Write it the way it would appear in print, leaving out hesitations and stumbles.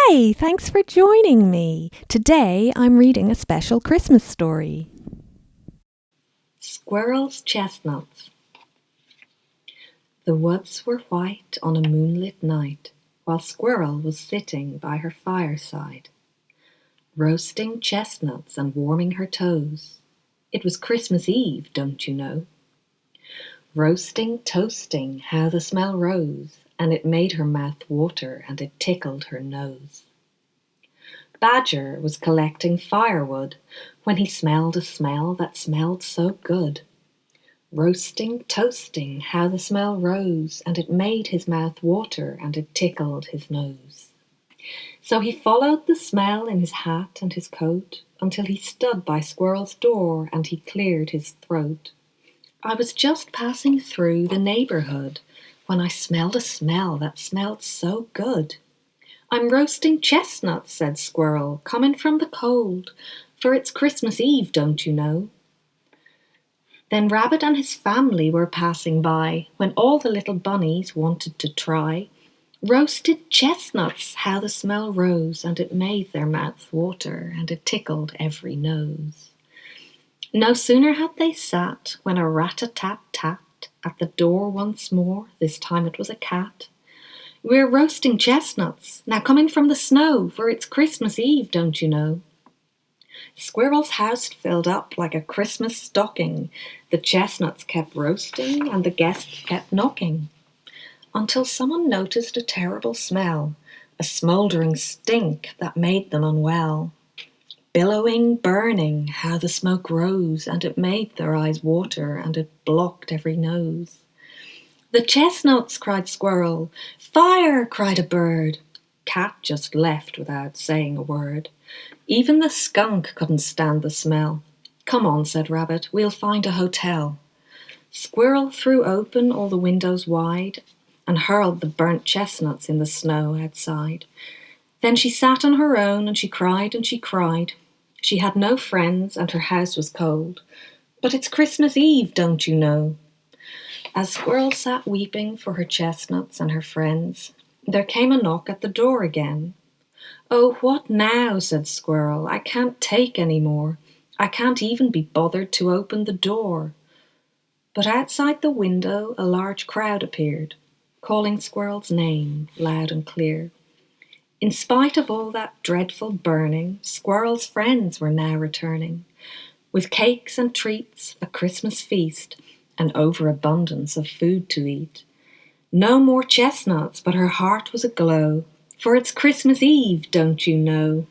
Hi, thanks for joining me. Today I'm reading a special Christmas story. Squirrel's Chestnuts. The woods were white on a moonlit night, while Squirrel was sitting by her fireside, roasting chestnuts and warming her toes. It was Christmas Eve, don't you know? Roasting, toasting, how the smell rose, and it made her mouth water and it tickled her nose. Badger was collecting firewood when he smelled a smell that smelled so good. Roasting, toasting, how the smell rose, and it made his mouth water and it tickled his nose. So he followed the smell in his hat and his coat until he stood by Squirrel's door and he cleared his throat. I was just passing through the neighborhood when I smelled a smell that smelled so good. I'm roasting chestnuts, said Squirrel, coming from the cold, for it's Christmas Eve, don't you know? Then Rabbit and his family were passing by when all the little bunnies wanted to try. Roasted chestnuts, how the smell rose, and it made their mouths water, and it tickled every nose. No sooner had they sat when a rat-a-tat tapped at the door once more. This time it was a cat. We're roasting chestnuts, now coming from the snow, for it's Christmas Eve, don't you know? Squirrel's house filled up like a Christmas stocking. The chestnuts kept roasting and the guests kept knocking, until someone noticed a terrible smell, a smouldering stink that made them unwell. Billowing, burning, how the smoke rose, and it made their eyes water, and it blocked every nose. The chestnuts, cried Squirrel. Fire, cried a bird. Cat just left without saying a word. Even the skunk couldn't stand the smell. Come on, said Rabbit, we'll find a hotel. Squirrel threw open all the windows wide and hurled the burnt chestnuts in the snow outside. Then she sat on her own and she cried and she cried. She had no friends and her house was cold. But it's Christmas Eve, don't you know? As Squirrel sat weeping for her chestnuts and her friends, there came a knock at the door again. Oh, what now, said Squirrel. I can't take any more. I can't even be bothered to open the door. But outside the window a large crowd appeared, calling Squirrel's name loud and clear. In spite of all that dreadful burning, Squirrel's friends were now returning, with cakes and treats, a Christmas feast, an overabundance of food to eat. No more chestnuts, but her heart was aglow, for it's Christmas Eve, don't you know?